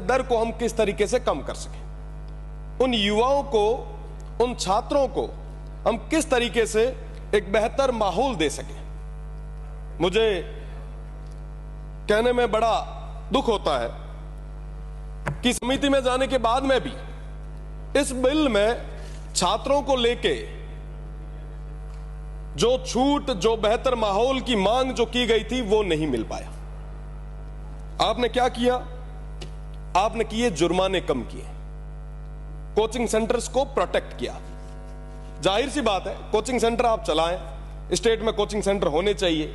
दर को हम किस तरीके से कम कर सकें, उन युवाओं को, उन छात्रों को हम किस तरीके से एक बेहतर माहौल दे सकें। मुझे कहने में बड़ा दुख होता है कि समिति में जाने के बाद में भी इस बिल में छात्रों को लेके जो छूट, जो बेहतर माहौल की मांग जो की गई थी वो नहीं मिल पाया। आपने क्या किया? आपने किए जुर्माने कम किए, कोचिंग सेंटर्स को प्रोटेक्ट किया। जाहिर सी बात है, कोचिंग सेंटर आप चलाएं, स्टेट में कोचिंग सेंटर होने चाहिए,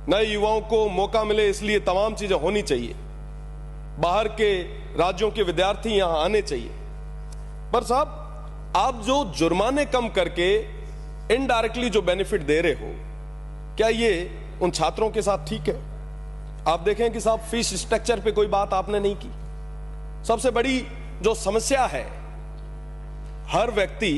नए युवाओं को मौका मिले इसलिए तमाम चीजें होनी चाहिए, बाहर के राज्यों के विद्यार्थी यहां आने चाहिए। पर साहब, आप जो जुर्माने कम करके इनडायरेक्टली जो बेनिफिट दे रहे हो, क्या ये उन छात्रों के साथ ठीक है? आप देखें कि साहब फीस स्ट्रक्चर पे कोई बात आपने नहीं की। सबसे बड़ी जो समस्या है, हर व्यक्ति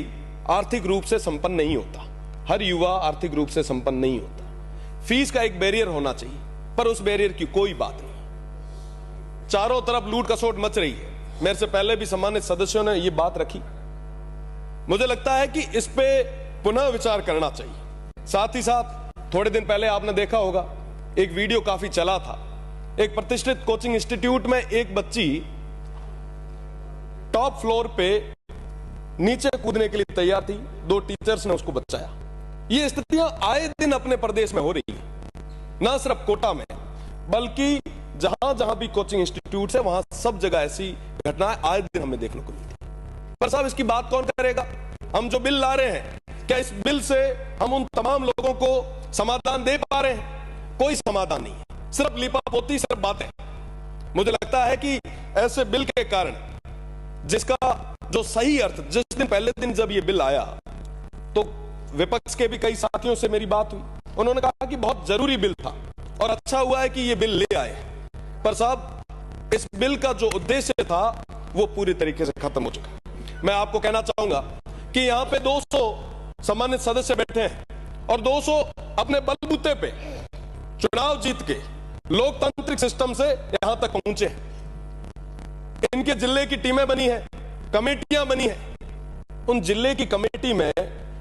आर्थिक रूप से संपन्न नहीं होता, हर युवा आर्थिक रूप से संपन्न नहीं होता। फीस का एक बैरियर होना चाहिए, पर उस बैरियर की कोई बात नहीं। चारों तरफ लूट खसोट मच रही है। मेरे से पहले भी सम्मानित सदस्यों ने यह बात रखी। मुझे लगता है कि इस पे पुनः विचार करना चाहिए। साथ ही साथ थोड़े दिन पहले आपने देखा होगा, एक वीडियो काफी चला था। एक प्रतिष्ठित कोचिंग इंस्टीट्यूट में एक बच्ची टॉप फ्लोर पे नीचे कूदने के लिए तैयार थी, 2 टीचर्स ने उसको बचाया। ये स्थितियां आए दिन अपने प्रदेश में हो रही है, ना सिर्फ कोटा में, बल्कि जहां जहां भी कोचिंग इंस्टीट्यूट है वहां सब जगह ऐसी घटनाएं आए दिन हमें देखने को मिलती है। पर साहब, इसकी बात कौन करेगा? हम जो बिल ला रहे हैं, क्या इस बिल से हम उन तमाम लोगों को समाधान दे पा रहे हैं? कोई समाधान नहीं है, सिर्फ लिपापोती, सिर्फ बातें। मुझे लगता है कि ऐसे बिल के कारण, जिसका जो सही अर्थ, जिस दिन पहले दिन जब ये बिल आया तो विपक्ष के भी कई साथियों से मेरी बात हुई, उन्होंने कहा कि बहुत जरूरी बिल था और अच्छा हुआ है कि ये बिल ले आए। पर साहब, इस बिल का जो उद्देश्य था वो पूरी तरीके से खत्म हो चुका है। मैं आपको कहना चाहूंगा कि यहां पे 200 सम्मानित सदस्य बैठे हैं और 200 अपने बलबूते पे चुनाव जीत के लोकतांत्रिक सिस्टम से यहां तक पहुंचे हैं। इनके जिले की टीमें बनी है, कमेटियां बनी है। उन जिले की कमेटी में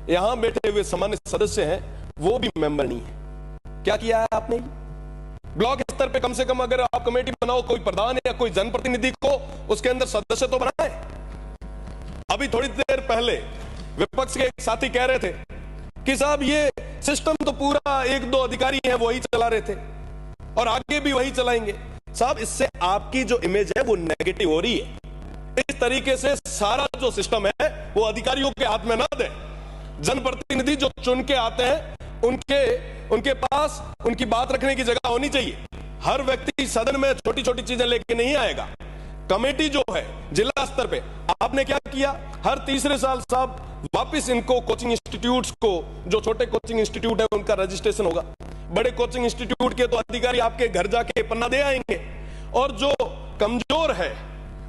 यहां बैठे हुए सम्मानित सदस्य हैं, वो भी मेंबर नहीं है। क्या किया है आपने? ब्लॉक स्तर पे कम से कम अगर आप कमेटी बनाओ, कोई प्रधान या कोई जनप्रतिनिधि को उसके अंदर सदस्य तो बनाए। अभी थोड़ी देर पहले विपक्ष के एक साथी कह रहे थे कि साहब ये सिस्टम तो पूरा 1-2 अधिकारी हैं वही चला रहे थे और आगे भी वही चलाएंगे। साहब, इससे आपकी जो इमेज है वो नेगेटिव हो रही है। इस तरीके से सारा जो सिस्टम है वो अधिकारियों के हाथ में ना दे। जनप्रतिनिधि जो चुन के आते हैं, उनके पास उनकी बात रखने की जगह होनी चाहिए। हर व्यक्ति सदन में छोटी छोटी चीजें लेके नहीं आएगा। कमेटी जो है जिला स्तर पे, आपने क्या किया? हर तीसरे साल साहब वापस इनको कोचिंग इंस्टीट्यूट्स को, जो छोटे कोचिंग इंस्टीट्यूट है उनका रजिस्ट्रेशन होगा। बड़े कोचिंग इंस्टीट्यूट के तो अधिकारी आपके घर जाके पन्ना दे आएंगे और जो कमजोर है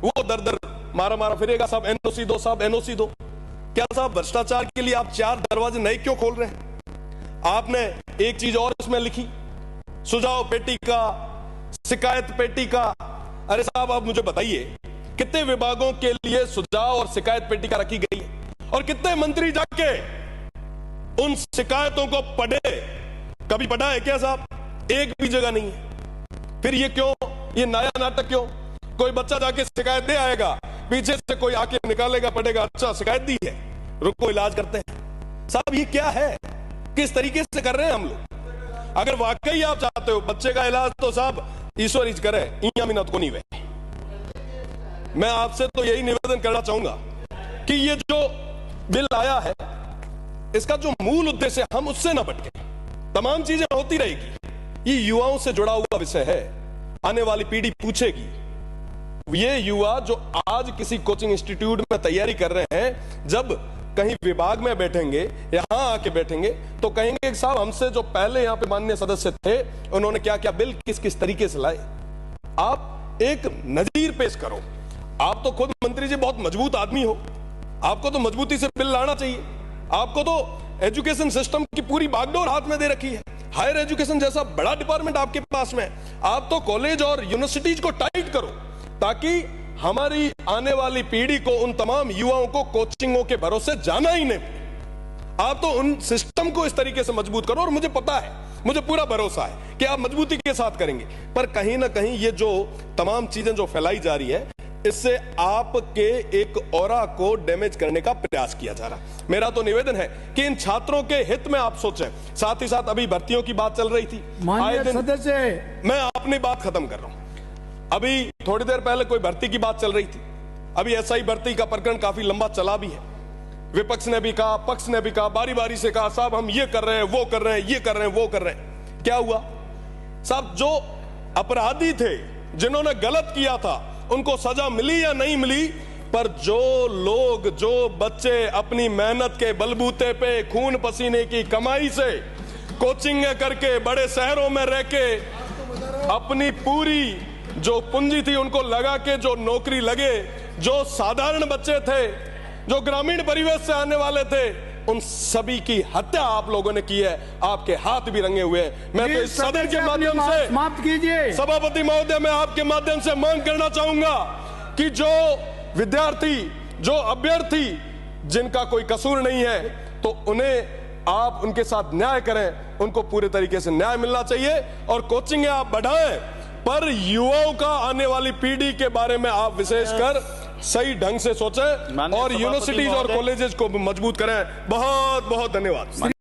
वो दर दर मारा फिरेगा, साहब एनओसी दो, साहब एनओसी दो। क्या साहब, भ्रष्टाचार के लिए आप 4 दरवाजे नए क्यों खोल रहे हैं? आपने एक चीज और इसमें लिखी, सुझाव पेटी का, शिकायत पेटी का। अरे साहब, आप मुझे बताइए कितने विभागों के लिए सुझाव और शिकायत पेटी का रखी गई है और कितने मंत्री जाके उन शिकायतों को पढ़े? कभी पढ़ा है क्या साहब? एक भी जगह नहीं है। फिर ये क्यों, ये नया नाटक क्यों? कोई बच्चा जाके शिकायत दे आएगा, पीछे से कोई आके निकालेगा, पढ़ेगा, अच्छा शिकायत दी है, रुको इलाज करते हैं। साहब, ये क्या है? किस तरीके से कर रहे हैं हम लोग? अगर वाकई आप चाहते हो बच्चे का इलाज, तो साहब ईश्वर ही करे, इया मिनत को नहीं वे। मैं आपसे तो यही निवेदन करना चाहूंगा कि ये जो बिल आया है, इसका जो मूल उद्देश्य, हम उससे ना भटके। तमाम चीजें होती रहेगी, ये युवाओं से जुड़ा हुआ विषय है। आने वाली पीढ़ी पूछेगी। ये युवा जो आज किसी कोचिंग इंस्टीट्यूट में तैयारी कर रहे हैं, जब कहीं विभाग में बैठेंगे, यहां आके बैठेंगे, तो कहेंगे साहब हमसे जो पहले यहां पे माननीय सदस्य थे, उन्होंने क्या क्या बिल किस किस तरीके से लाए। आप एक नजीर पेश करो। आप तो खुद मंत्री जी बहुत मजबूत आदमी हो, आपको तो मजबूती से बिल लाना चाहिए। आपको तो एजुकेशन सिस्टम की पूरी बागडोर हाथ में दे रखी है, हायर एजुकेशन जैसा बड़ा डिपार्टमेंट आपके पास में। आप तो कॉलेज और यूनिवर्सिटीज को टाइट करो ताकि हमारी आने वाली पीढ़ी को, उन तमाम युवाओं को कोचिंगों के भरोसे जाना ही नहीं। आप तो उन सिस्टम को इस तरीके से मजबूत करो, और मुझे पता है, मुझे पूरा भरोसा है कि आप मजबूती के साथ करेंगे। पर कहीं ना कहीं ये जो तमाम चीजें जो फैलाई जा रही है, इससे आपके एक ऑरा को डैमेज करने का प्रयास किया जा रहा है। मेरा तो निवेदन है कि इन छात्रों के हित में आप सोचें। साथ ही साथ अभी भर्तियों की बात चल रही थी, माननीय सदस्य, मैं अपनी बात खत्म कर रहा हूं। अभी थोड़ी देर पहले कोई भर्ती की बात चल रही थी। अभी एसआई भर्ती का प्रकरण काफी लंबा चला भी है। विपक्ष ने भी कहा, पक्ष ने भी कहा, बारी बारी से कहा, साहब हम ये कर रहे हैं, वो कर रहे हैं, ये कर रहे हैं, वो कर रहे हैं। क्या हुआ साहब? जो अपराधी थे, जिन्होंने गलत किया था, उनको सजा मिली या नहीं मिली? पर जो लोग, जो बच्चे अपनी मेहनत के बलबूते पे, खून पसीने की कमाई से कोचिंग करके, बड़े शहरों में रह के अपनी पूरी जो पूंजी थी उनको लगा के जो नौकरी लगे, जो साधारण बच्चे थे, जो ग्रामीण परिवेश से आने वाले थे, उन सभी की हत्या आप लोगों ने की है। आपके हाथ भी रंगे हुए हैं। मैं तो इस सदन के माध्यम से, समाप्त कीजिए सभापति महोदय, मैं आपके माध्यम से मांग करना चाहूंगा कि जो विद्यार्थी, जो अभ्यर्थी जिनका कोई कसूर नहीं है, तो उन्हें आप उनके साथ न्याय करें, उनको पूरे तरीके से न्याय मिलना चाहिए। और कोचिंग आप बढ़ाएं, पर युवाओं का, आने वाली पीढ़ी के बारे में आप विशेषकर सही ढंग से सोचें और यूनिवर्सिटीज और कॉलेजेस को मजबूत करें। बहुत बहुत धन्यवाद।